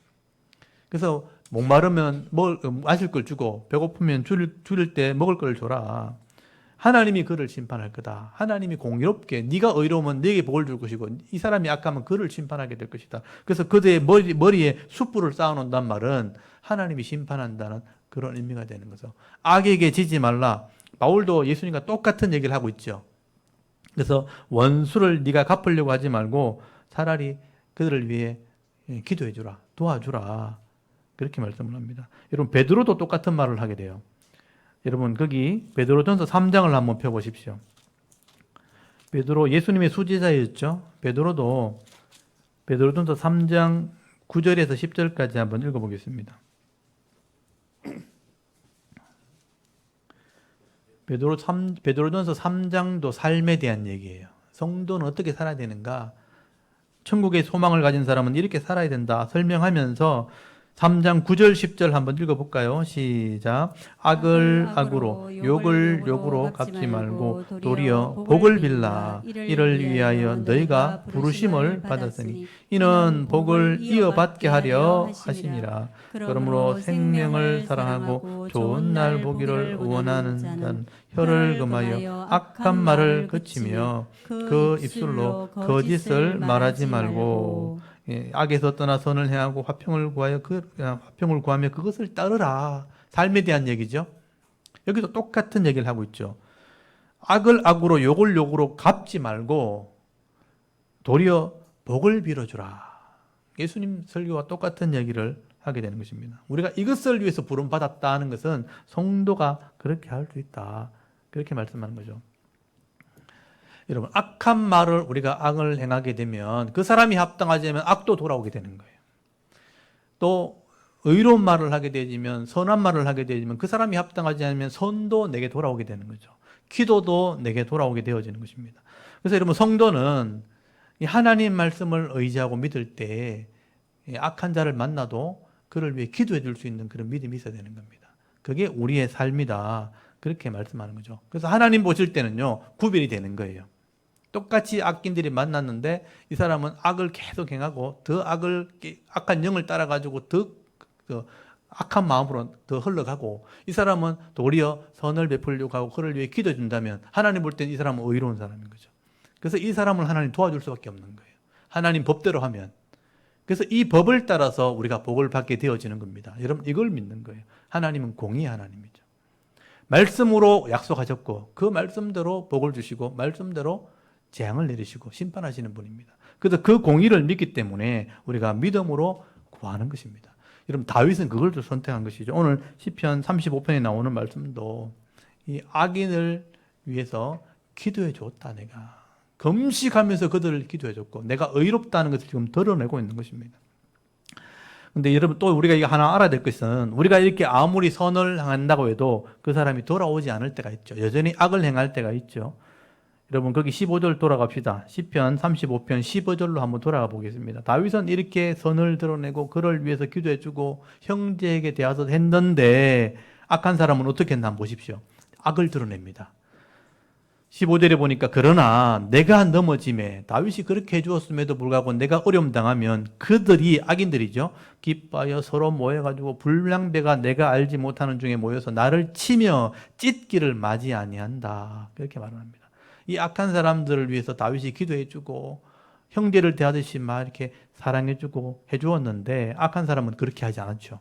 그래서 목마르면 마실 걸 주고 배고프면 줄일 때 먹을 걸 줘라. 하나님이 그를 심판할 거다. 하나님이 공의롭게 네가 의로우면 네게 복을 줄 것이고 이 사람이 악하면 그를 심판하게 될 것이다. 그래서 그들의 머리에 숯불을 쌓아놓는단 말은 하나님이 심판한다는 그런 의미가 되는 거죠. 악에게 지지 말라. 바울도 예수님과 똑같은 얘기를 하고 있죠. 그래서 원수를 네가 갚으려고 하지 말고 차라리 그들을 위해 기도해 주라. 도와주라. 그렇게 말씀을 합니다. 여러분, 베드로도 똑같은 말을 하게 돼요. 여러분, 거기 베드로전서 3장을 한번 펴보십시오. 베드로 예수님의 수제자였죠. 베드로도 베드로전서 3장 9절에서 10절까지 한번 읽어보겠습니다. 베드로전서 3장도 삶에 대한 얘기예요. 성도는 어떻게 살아야 되는가? 천국의 소망을 가진 사람은 이렇게 살아야 된다 설명하면서 3장 9절 10절 한번 읽어볼까요? 시작. 악을 악으로 욕을 욕으로 갚지 말고 도리어 복을 빌라. 이를 위하여 너희가 부르심을 받았으니 이는 복을 이어받게 하려 하심이라. 그러므로 생명을 사랑하고 좋은 날 보기를 원하는 자는 혀를 금하여 악한 말을 그치며 그 입술로 거짓을 말하지 말고. 악에서 떠나 선을 행하고 화평을 구하며 그것을 따르라. 삶에 대한 얘기죠. 여기도 똑같은 얘기를 하고 있죠. 악을 악으로 욕을 욕으로 갚지 말고 도리어 복을 빌어주라. 예수님 설교와 똑같은 얘기를 하게 되는 것입니다. 우리가 이것을 위해서 부름받았다는 것은 성도가 그렇게 할 수 있다. 그렇게 말씀하는 거죠. 여러분, 악한 말을 우리가 악을 행하게 되면 그 사람이 합당하지 않으면 악도 돌아오게 되는 거예요. 또 의로운 말을 하게 되면, 선한 말을 하게 되면 그 사람이 합당하지 않으면 선도 내게 돌아오게 되는 거죠. 기도도 내게 돌아오게 되어지는 것입니다. 그래서 여러분, 성도는 이 하나님 말씀을 의지하고 믿을 때 악한 자를 만나도 그를 위해 기도해 줄 수 있는 그런 믿음이 있어야 되는 겁니다. 그게 우리의 삶이다. 그렇게 말씀하는 거죠. 그래서 하나님 보실 때는요, 구별이 되는 거예요. 똑같이 악인들이 만났는데 이 사람은 악을 계속 행하고 더 악한 영을 따라가지고 더 악한 마음으로 더 흘러가고, 이 사람은 도리어 선을 베풀려고 하고 그를 위해 기도해 준다면 하나님 볼 때는 이 사람은 의로운 사람인 거죠. 그래서 이 사람을 하나님 도와줄 수밖에 없는 거예요. 하나님 법대로 하면. 그래서 이 법을 따라서 우리가 복을 받게 되어지는 겁니다. 여러분, 이걸 믿는 거예요. 하나님은 공의의 하나님이죠. 말씀으로 약속하셨고 그 말씀대로 복을 주시고 말씀대로 재앙을 내리시고 심판하시는 분입니다. 그래서 그 공의를 믿기 때문에 우리가 믿음으로 구하는 것입니다. 여러분, 다윗은 그걸 또 선택한 것이죠. 오늘 시편 35편에 나오는 말씀도 이 악인을 위해서 기도해 줬다. 내가 금식하면서 그들을 기도해 줬고 내가 의롭다는 것을 지금 드러내고 있는 것입니다. 근데 여러분, 또 우리가 이거 하나 알아야 될 것은, 우리가 이렇게 아무리 선을 행한다고 해도 그 사람이 돌아오지 않을 때가 있죠. 여전히 악을 행할 때가 있죠. 여러분, 거기 15절 돌아갑시다. 시편 35편 15절로 한번 돌아가 보겠습니다. 다윗은 이렇게 선을 드러내고 그를 위해서 기도해주고 형제에게 대하서 했는데 악한 사람은 어떻게 했나 한번 보십시오. 악을 드러냅니다. 15절에 보니까 그러나 내가 넘어짐에, 다윗이 그렇게 해주었음에도 불구하고 내가 어려움 당하면 그들이, 악인들이죠, 기뻐하여 서로 모여가지고 불량배가 내가 알지 못하는 중에 모여서 나를 치며 찢기를 맞이 아니한다. 그렇게 말을 합니다. 이 악한 사람들을 위해서 다윗이 기도해주고 형제를 대하듯이 막 이렇게 사랑해주고 해주었는데 악한 사람은 그렇게 하지 않았죠.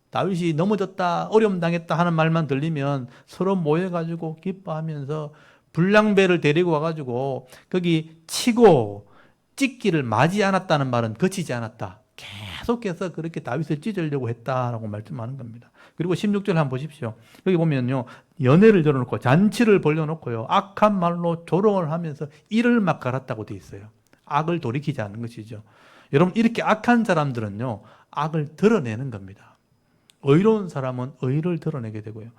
다윗이 넘어졌다, 어려움 당했다 하는 말만 들리면 서로 모여가지고 기뻐하면서 불량배를 데리고 와가지고 거기 치고 찢기를 맞이 않았다는 말은 거치지 않았다. 계속해서 그렇게 다윗을 찢으려고 했다라고 말씀하는 겁니다. 그리고 16절 한번 보십시오. 여기 보면요, 연회를 열어놓고 잔치를 벌려놓고요, 악한 말로 조롱을 하면서 이를 막 갈았다고 돼 있어요. 악을 돌이키지 않는 것이죠. 여러분, 이렇게 악한 사람들은요, 악을 드러내는 겁니다. 의로운 사람은 의를 드러내게 되고요.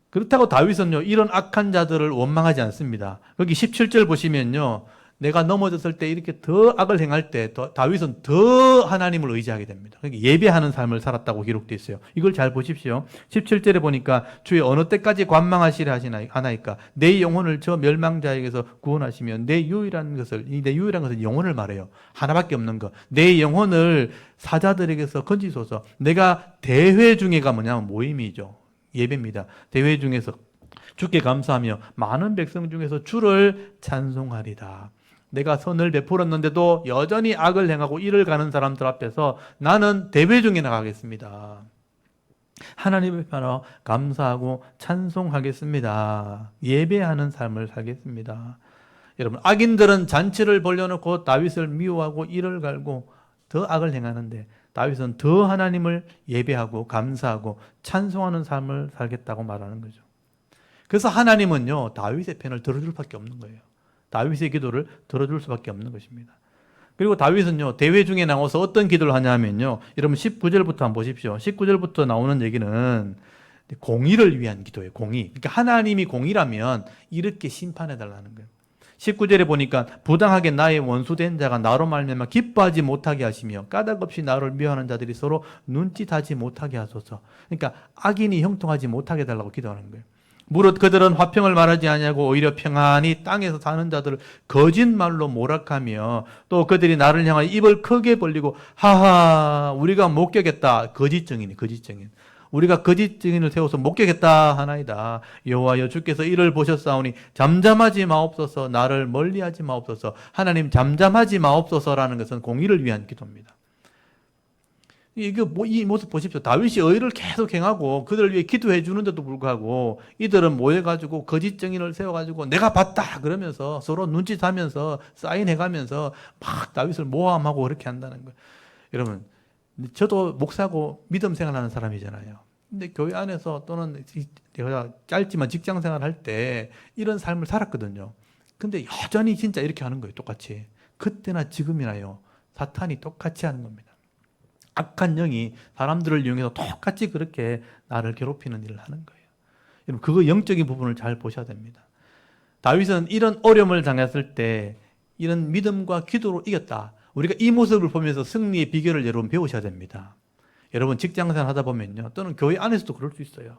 그렇다고 다윗은요, 이런 악한 자들을 원망하지 않습니다. 여기 17절 보시면요, 내가 넘어졌을 때 이렇게 더 악을 행할 때 다윗은 더 하나님을 의지하게 됩니다. 예배하는 삶을 살았다고 기록되어 있어요. 이걸 잘 보십시오. 17절에 보니까 주의 어느 때까지 관망하시려 하나이까? 내 영혼을 저 멸망자에게서 구원하시며 내 유일한 것은 영혼을 말해요. 하나밖에 없는 것. 내 영혼을 사자들에게서 건지소서. 내가 대회 중에가 뭐냐면 모임이죠. 예배입니다. 대회 중에서 주께 감사하며 많은 백성 중에서 주를 찬송하리다. 내가 선을 베풀었는데도 여전히 악을 행하고 이를 가는 사람들 앞에서 나는 대회 중에 나가겠습니다. 하나님을 바라 감사하고 찬송하겠습니다. 예배하는 삶을 살겠습니다. 여러분, 악인들은 잔치를 벌려놓고 다윗을 미워하고 이를 갈고 더 악을 행하는데 다윗은 더 하나님을 예배하고 감사하고 찬송하는 삶을 살겠다고 말하는 거죠. 그래서 하나님은요, 다윗의 편을 들어줄 수밖에 없는 거예요. 다윗의 기도를 들어줄 수밖에 없는 것입니다. 그리고 다윗은요, 대회 중에 나와서 어떤 기도를 하냐면요, 여러분 19절부터 한번 보십시오. 19절부터 나오는 얘기는 공의를 위한 기도예요. 공의. 그러니까 하나님이 공의라면 이렇게 심판해달라는 거예요. 19절에 보니까 부당하게 나의 원수된 자가 나로 말미암아 기뻐하지 못하게 하시며 까닭없이 나를 미워하는 자들이 서로 눈짓하지 못하게 하소서. 그러니까 악인이 형통하지 못하게 해달라고 기도하는 거예요. 무릇 그들은 화평을 말하지 아니하고 오히려 평안히 땅에서 사는 자들을 거짓말로 모락하며 또 그들이 나를 향하여 입을 크게 벌리고 하하 우리가 목격했다. 거짓 증인. 우리가 거짓 증인을 세워서 목격했다 하나이다. 여호와여 주께서 이를 보셨사오니 잠잠하지 마옵소서. 나를 멀리하지 마옵소서. 하나님 잠잠하지 마옵소서라는 것은 공의를 위한 기도입니다. 이 모습 보십시오. 다윗이 의를 계속 행하고 그들을 위해 기도해 주는데도 불구하고 이들은 모여가지고 거짓 증인을 세워가지고 내가 봤다 그러면서 서로 눈짓하면서 사인해가면서 막 다윗을 모함하고 그렇게 한다는 거예요. 여러분, 저도 목사고 믿음 생활하는 사람이잖아요. 근데 교회 안에서 또는 제가 짧지만 직장 생활할 때 이런 삶을 살았거든요. 근데 여전히 진짜 이렇게 하는 거예요. 똑같이. 그때나 지금이나요. 사탄이 똑같이 하는 겁니다. 악한 영이 사람들을 이용해서 똑같이 그렇게 나를 괴롭히는 일을 하는 거예요. 여러분, 그거 영적인 부분을 잘 보셔야 됩니다. 다윗은 이런 어려움을 당했을 때 이런 믿음과 기도로 이겼다. 우리가 이 모습을 보면서 승리의 비결을 여러분 배우셔야 됩니다. 여러분 직장생활 하다 보면요. 또는 교회 안에서도 그럴 수 있어요.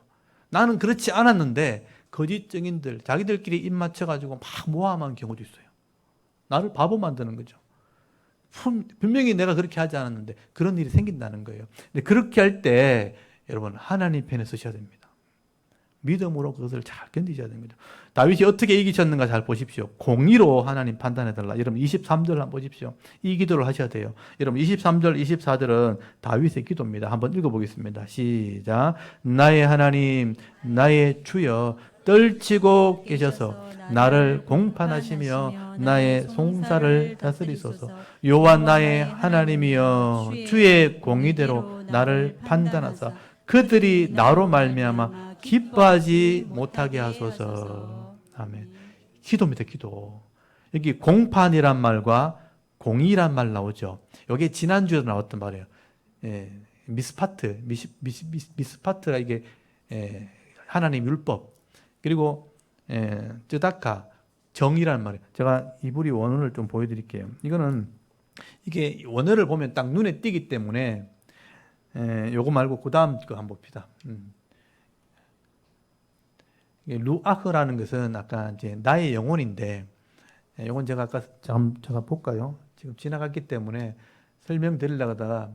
나는 그렇지 않았는데 거짓 증인들 자기들끼리 입 맞춰가지고 막 모함한 경우도 있어요. 나를 바보 만드는 거죠. 분명히 내가 그렇게 하지 않았는데 그런 일이 생긴다는 거예요. 근데 그렇게 할 때 여러분 하나님 편에 서셔야 됩니다. 믿음으로 그것을 잘 견디셔야 됩니다. 다윗이 어떻게 이기셨는가 잘 보십시오. 공의로 하나님 판단해달라. 여러분 23절 한번 보십시오. 이 기도를 하셔야 돼요. 여러분 23절, 24절은 다윗의 기도입니다. 한번 읽어보겠습니다. 시작. 나의 하나님, 나의 주여 떨치고 계셔서 나를 공판하시며 나의 송사를 다스리소서. 여호와 나의 하나님이여 주의 공의대로 나를 판단하사 그들이 나로 말미암아 기뻐하지 못하게 하소서. 아멘. 기도입니다. 기도. 여기 공판이란 말과 공의란 말 나오죠. 여기 지난주에도 나왔던 말이에요. 미스파트가 이게 하나님 율법 그리고 쯔다카 정의란 말이에요. 제가 이브리 원어를 좀 보여드릴게요. 이거는 이게 원어를 보면 딱 눈에 띄기 때문에 요거 말고 그 다음 거 한번 봅시다. 루아흐라는 것은 아까 이제 나의 영혼인데, 요건 제가 아까 제가 볼까요? 지금 지나갔기 때문에 설명드리려고 하다가,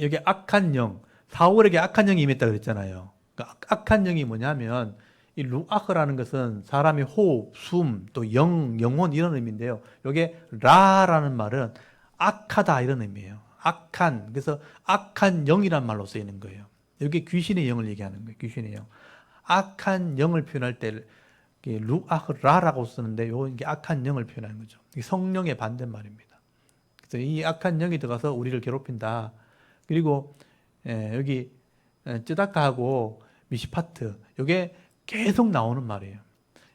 여기 악한 영, 사울에게 악한 영이 임했다 그랬잖아요. 그러니까 악한 영이 뭐냐면, 이 루아흐라는 것은 사람의 호흡, 숨, 또 영혼 이런 의미인데요. 요게 라라는 말은 악하다 이런 의미예요. 악한, 그래서 악한 영이란 말로 쓰이는 거예요. 여기 귀신의 영을 얘기하는 거예요. 귀신의 영. 악한 영을 표현할 때 루아흐라라고 쓰는데 이게 악한 영을 표현하는 거죠. 이게 성령의 반대말입니다. 그래서 이 악한 영이 들어가서 우리를 괴롭힌다. 그리고 여기 쯔다카하고 미시파트 이게 계속 나오는 말이에요.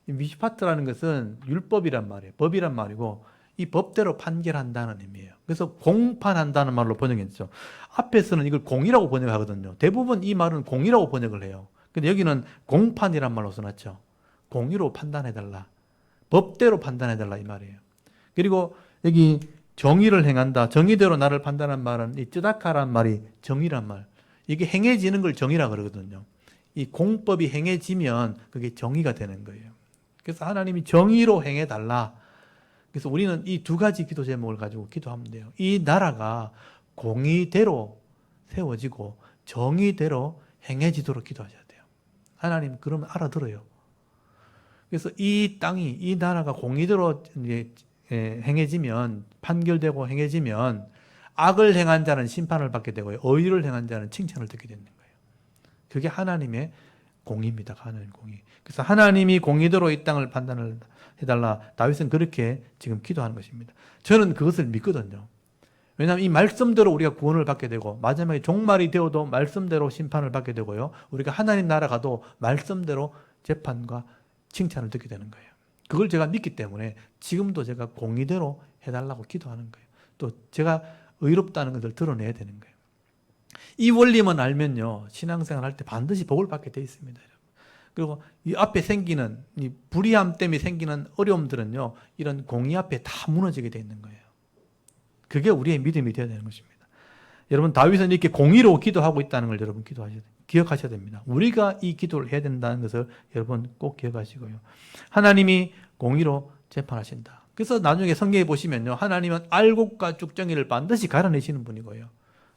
이 미시파트라는 것은 율법이란 말이에요. 법이란 말이고 이 법대로 판결한다는 의미예요. 그래서 공판한다는 말로 번역했죠. 앞에서는 이걸 공이라고 번역하거든요. 대부분 이 말은 공이라고 번역을 해요. 근데 여기는 공판이란 말로 써놨죠. 공의로 판단해달라. 법대로 판단해달라 이 말이에요. 그리고 여기 정의를 행한다. 정의대로 나를 판단한 말은 이 쯔다카란 말이 정의란 말. 이게 행해지는 걸 정의라 그러거든요. 이 공법이 행해지면 그게 정의가 되는 거예요. 그래서 하나님이 정의로 행해달라. 그래서 우리는 이 두 가지 기도 제목을 가지고 기도하면 돼요. 이 나라가 공의대로 세워지고 정의대로 행해지도록 기도하셔야 돼요. 하나님 그러면 알아들어요. 그래서 이 땅이 이 나라가 공의대로 이제 행해지면 판결되고 행해지면 악을 행한 자는 심판을 받게 되고요. 의를 행한 자는 칭찬을 듣게 되는 거예요. 그게 하나님의 공의입니다. 하나님 공의. 그래서 하나님이 공의대로 이 땅을 판단을 해달라. 다윗은 그렇게 지금 기도하는 것입니다. 저는 그것을 믿거든요. 왜냐하면 이 말씀대로 우리가 구원을 받게 되고 마지막에 종말이 되어도 말씀대로 심판을 받게 되고요. 우리가 하나님 나라 가도 말씀대로 재판과 칭찬을 듣게 되는 거예요. 그걸 제가 믿기 때문에 지금도 제가 공의대로 해달라고 기도하는 거예요. 또 제가 의롭다는 것을 드러내야 되는 거예요. 이 원리만 알면요. 신앙생활 할 때 반드시 복을 받게 되어 있습니다. 그리고 이 앞에 생기는 이 불의함 때문에 생기는 어려움들은요. 이런 공의 앞에 다 무너지게 되어 있는 거예요. 그게 우리의 믿음이 되어야 되는 것입니다. 여러분 다윗은 이렇게 공의로 기도하고 있다는 걸 여러분 기억하셔야 됩니다. 우리가 이 기도를 해야 된다는 것을 여러분 꼭 기억하시고요. 하나님이 공의로 재판하신다. 그래서 나중에 성경에 보시면요. 하나님은 알곡과 쭉정이를 반드시 갈아내시는 분이고요.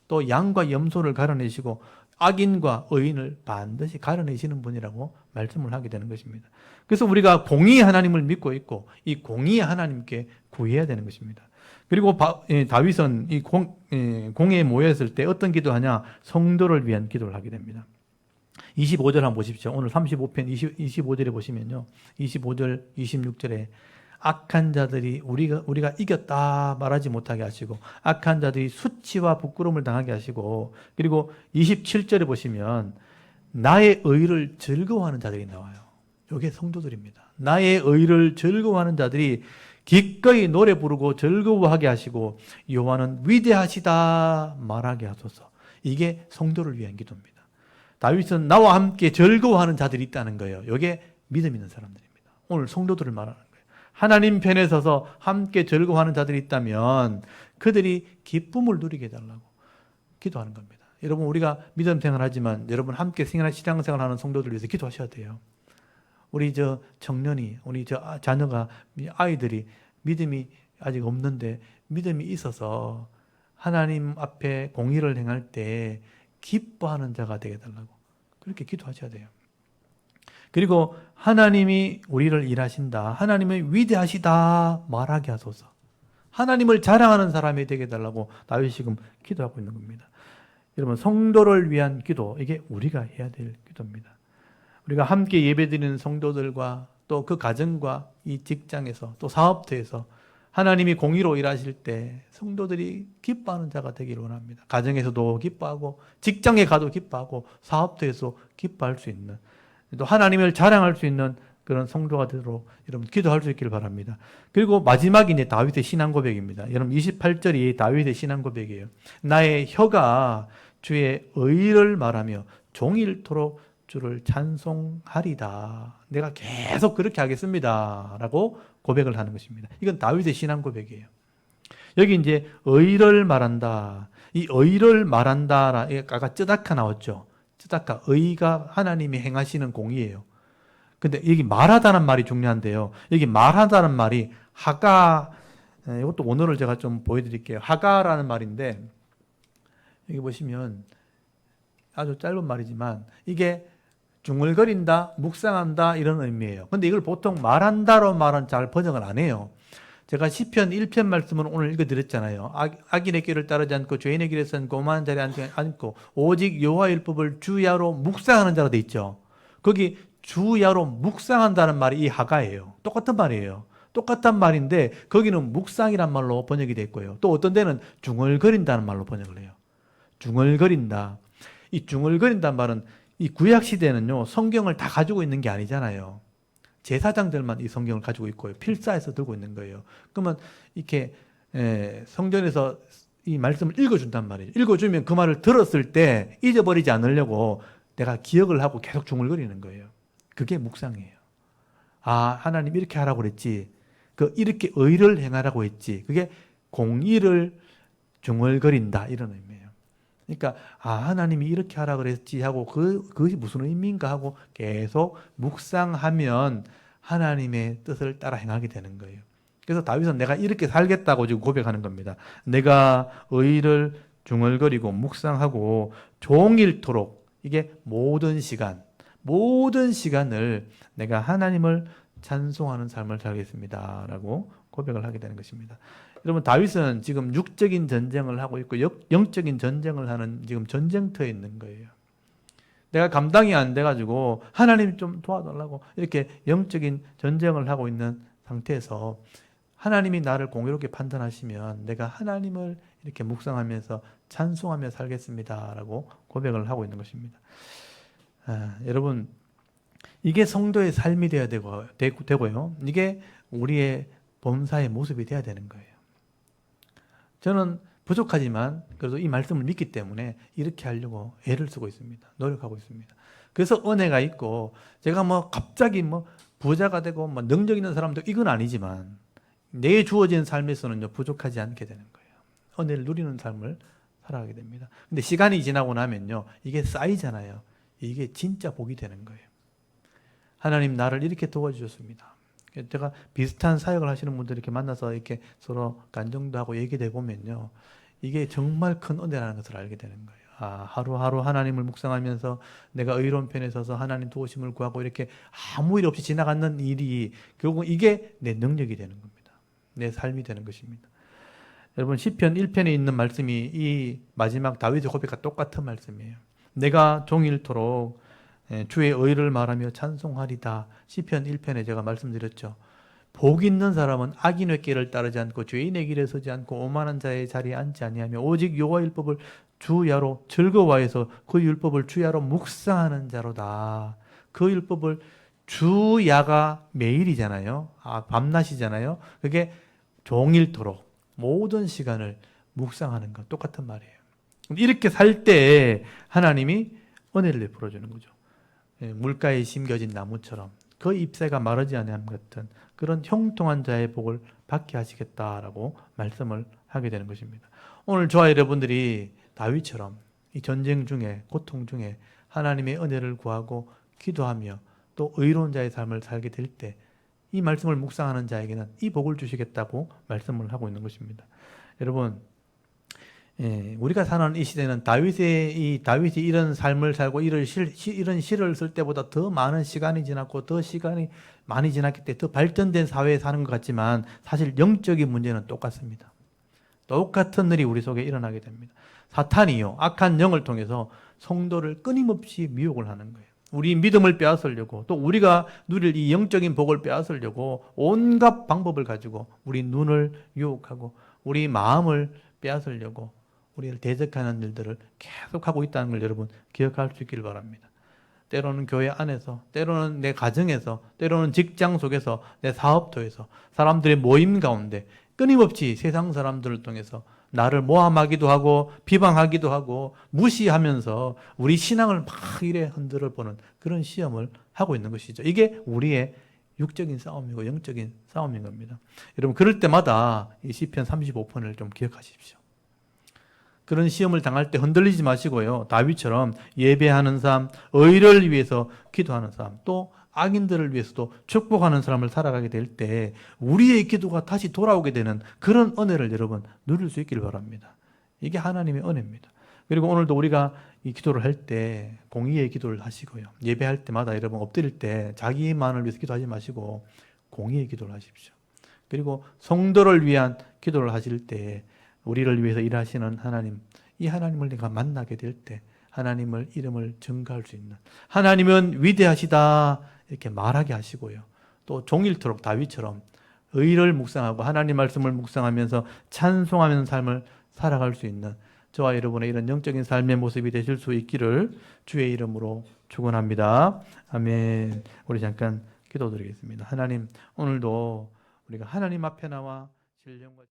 또 양과 염소를 갈아내시고 악인과 의인을 반드시 가려내시는 분이라고 말씀을 하게 되는 것입니다. 그래서 우리가 공의의 하나님을 믿고 있고 이 공의의 하나님께 구해야 되는 것입니다. 그리고 다윗은 이 공회에 모였을 때 어떤 기도하냐? 성도를 위한 기도를 하게 됩니다. 25절 한번 보십시오. 오늘 35편 25절에 보시면요. 25절, 26절에 악한 자들이 우리가 이겼다 말하지 못하게 하시고, 악한 자들이 수치와 부끄러움을 당하게 하시고, 그리고 27절에 보시면 나의 의를 즐거워하는 자들이 나와요. 이게 성도들입니다. 나의 의를 즐거워하는 자들이 기꺼이 노래 부르고 즐거워하게 하시고, 여호와는 위대하시다 말하게 하소서. 이게 성도를 위한 기도입니다. 다윗은 나와 함께 즐거워하는 자들이 있다는 거예요. 이게 믿음 있는 사람들입니다. 오늘 성도들을 말하는 거예요. 하나님 편에 서서 함께 즐거워하는 자들이 있다면 그들이 기쁨을 누리게 해달라고 기도하는 겁니다. 여러분, 우리가 믿음 생활하지만 여러분 함께 신앙생활하는 성도들 위해서 기도하셔야 돼요. 우리 청년이, 우리 자녀가, 아이들이 믿음이 아직 없는데 믿음이 있어서 하나님 앞에 공의를 행할 때 기뻐하는 자가 되게 해달라고 그렇게 기도하셔야 돼요. 그리고 하나님이 우리를 일하신다, 하나님은 위대하시다 말하게 하소서. 하나님을 자랑하는 사람이 되게 해달라고 다윗이 지금 기도하고 있는 겁니다. 여러분, 성도를 위한 기도, 이게 우리가 해야 될 기도입니다. 우리가 함께 예배드리는 성도들과 또 그 가정과 이 직장에서 또 사업터에서 하나님이 공의로 일하실 때 성도들이 기뻐하는 자가 되기를 원합니다. 가정에서도 기뻐하고 직장에 가도 기뻐하고 사업터에서 기뻐할 수 있는, 또 하나님을 자랑할 수 있는 그런 성도가 되도록 여러분 기도할 수 있기를 바랍니다. 그리고 마지막이 이제 다윗의 신앙 고백입니다. 여러분 28절이 다윗의 신앙 고백이에요. 나의 혀가 주의 의를 말하며 종일토록 주를 찬송하리다. 내가 계속 그렇게 하겠습니다. 라고 고백을 하는 것입니다. 이건 다윗의 신앙 고백이에요. 여기 이제 의를 말한다. 이 의를 말한다. 아까 쯔다카 나왔죠. 쯔다카. 의가 하나님이 행하시는 공의예요. 근데 여기 말하다는 말이 중요한데요. 여기 말하다는 말이 하가, 이것도 원어를 제가 좀 보여드릴게요. 하가라는 말인데, 여기 보시면 아주 짧은 말이지만 이게 중얼거린다, 묵상한다 이런 의미예요. 근데 이걸 보통 말한다로 말은 잘 번역을 안 해요. 제가 시편 1편 말씀을 오늘 읽어드렸잖아요. 악인의 길을 따르지 않고 죄인의 길에서는 고만한 자리에 앉지 않고 오직 여호와의 율법을 주야로 묵상하는 자로 돼 있죠. 거기 주야로 묵상한다는 말이 이 하가예요. 똑같은 말이에요. 똑같은 말인데 거기는 묵상이란 말로 번역이 됐고요. 또 어떤 데는 중얼거린다는 말로 번역을 해요. 중얼거린다. 이 중얼거린다는 말은 이 구약 시대는요, 성경을 다 가지고 있는 게 아니잖아요. 제사장들만 이 성경을 가지고 있고요. 필사해서 들고 있는 거예요. 그러면 이렇게 성전에서 이 말씀을 읽어준단 말이에요. 읽어주면 그 말을 들었을 때 잊어버리지 않으려고 내가 기억을 하고 계속 중얼거리는 거예요. 그게 묵상이에요. 아, 하나님 이렇게 하라고 그랬지. 이렇게 의를 행하라고 했지. 그게 공의를 중얼거린다 이런 의미예요. 그러니까 하나님이 이렇게 하라 그랬지 하고 그것이 무슨 의미인가 하고 계속 묵상하면 하나님의 뜻을 따라 행하게 되는 거예요. 그래서 다윗은 내가 이렇게 살겠다고 지금 고백하는 겁니다. 내가 의를 중얼거리고 묵상하고 종일토록, 이게 모든 시간을 내가 하나님을 찬송하는 삶을 살겠습니다 라고 고백을 하게 되는 것입니다. 여러분, 다윗은 지금 육적인 전쟁을 하고 있고 영적인 전쟁을 하는 지금 전쟁터에 있는 거예요. 내가 감당이 안 돼가지고 하나님 좀 도와달라고 이렇게 영적인 전쟁을 하고 있는 상태에서 하나님이 나를 공의롭게 판단하시면 내가 하나님을 이렇게 묵상하면서 찬송하며 살겠습니다 라고 고백을 하고 있는 것입니다. 여러분, 이게 성도의 삶이 되어야 되고요. 이게 우리의 범사의 모습이 되어야 되는 거예요. 저는 부족하지만 그래도 이 말씀을 믿기 때문에 이렇게 하려고 애를 쓰고 있습니다. 노력하고 있습니다. 그래서 은혜가 있고 제가 갑자기 부자가 되고 능력 있는 사람도 이건 아니지만 내게 주어진 삶에서는 부족하지 않게 되는 거예요. 은혜를 누리는 삶을 살아가게 됩니다. 근데 시간이 지나고 나면요, 이게 쌓이잖아요. 이게 진짜 복이 되는 거예요. 하나님 나를 이렇게 도와주셨습니다. 제가 비슷한 사역을 하시는 분들 이렇게 만나서 이렇게 서로 간증도 하고 얘기돼 보면요, 이게 정말 큰 은혜라는 것을 알게 되는 거예요. 하루하루 하나님을 묵상하면서 내가 의로운 편에 서서 하나님 도우심을 구하고 이렇게 아무 일 없이 지나가는 일이 결국 이게 내 능력이 되는 겁니다. 내 삶이 되는 것입니다. 여러분 시편 1편에 있는 말씀이 이 마지막 다윗의 고백과 똑같은 말씀이에요. 내가 종일토록 주의 의를 말하며 찬송하리다. 시편 1편에 제가 말씀드렸죠. 복 있는 사람은 악인의 길을 따르지 않고 죄인의 길에 서지 않고 오만한 자의 자리에 앉지 아니하며 오직 여호와의 율법을 주야로 즐거워해서 그 율법을 주야로 묵상하는 자로다. 그 율법을 주야가 매일이잖아요. 밤낮이잖아요. 그게 종일토록 모든 시간을 묵상하는 것 똑같은 말이에요. 이렇게 살 때 하나님이 은혜를 베풀어 주는 거죠. 물가에 심겨진 나무처럼 그 잎새가 마르지 아니함 같은 그런 형통한 자의 복을 받게 하시겠다라고 말씀을 하게 되는 것입니다. 오늘 저와 여러분들이 다윗처럼 이 전쟁 중에 고통 중에 하나님의 은혜를 구하고 기도하며 또 의로운 자의 삶을 살게 될 때 이 말씀을 묵상하는 자에게는 이 복을 주시겠다고 말씀을 하고 있는 것입니다. 여러분, 우리가 사는 이 시대는 다윗이 이런 삶을 살고 이런 시를 쓸 때보다 더 많은 시간이 지났고 더 시간이 많이 지났기 때문에 더 발전된 사회에 사는 것 같지만 사실 영적인 문제는 똑같습니다. 똑같은 일이 우리 속에 일어나게 됩니다. 사탄이요, 악한 영을 통해서 성도를 끊임없이 미혹을 하는 거예요. 우리 믿음을 빼앗으려고 또 우리가 누릴 이 영적인 복을 빼앗으려고 온갖 방법을 가지고 우리 눈을 유혹하고 우리 마음을 빼앗으려고 우리를 대적하는 일들을 계속하고 있다는 걸 여러분 기억할 수 있기를 바랍니다. 때로는 교회 안에서, 때로는 내 가정에서, 때로는 직장 속에서, 내 사업터에서, 사람들의 모임 가운데 끊임없이 세상 사람들을 통해서 나를 모함하기도 하고 비방하기도 하고 무시하면서 우리 신앙을 막 이래 흔들어 보는 그런 시험을 하고 있는 것이죠. 이게 우리의 육적인 싸움이고 영적인 싸움인 겁니다. 여러분 그럴 때마다 이 시편 35편을 좀 기억하십시오. 그런 시험을 당할 때 흔들리지 마시고요. 다윗처럼 예배하는 삶, 의를 위해서 기도하는 삶, 또 악인들을 위해서도 축복하는 삶을 살아가게 될 때 우리의 기도가 다시 돌아오게 되는 그런 은혜를 여러분 누릴 수 있기를 바랍니다. 이게 하나님의 은혜입니다. 그리고 오늘도 우리가 이 기도를 할 때 공의의 기도를 하시고요. 예배할 때마다 여러분 엎드릴 때 자기만을 위해서 기도하지 마시고 공의의 기도를 하십시오. 그리고 성도를 위한 기도를 하실 때 우리를 위해서 일하시는 하나님, 이 하나님을 내가 만나게 될 때 하나님을 이름을 증거할 수 있는 하나님은 위대하시다 이렇게 말하게 하시고요. 또 종일토록 다윗처럼 의를 묵상하고 하나님 말씀을 묵상하면서 찬송하는 삶을 살아갈 수 있는 저와 여러분의 이런 영적인 삶의 모습이 되실 수 있기를 주의 이름으로 축원합니다. 아멘. 우리 잠깐 기도드리겠습니다. 하나님, 오늘도 우리가 하나님 앞에 나와 신령과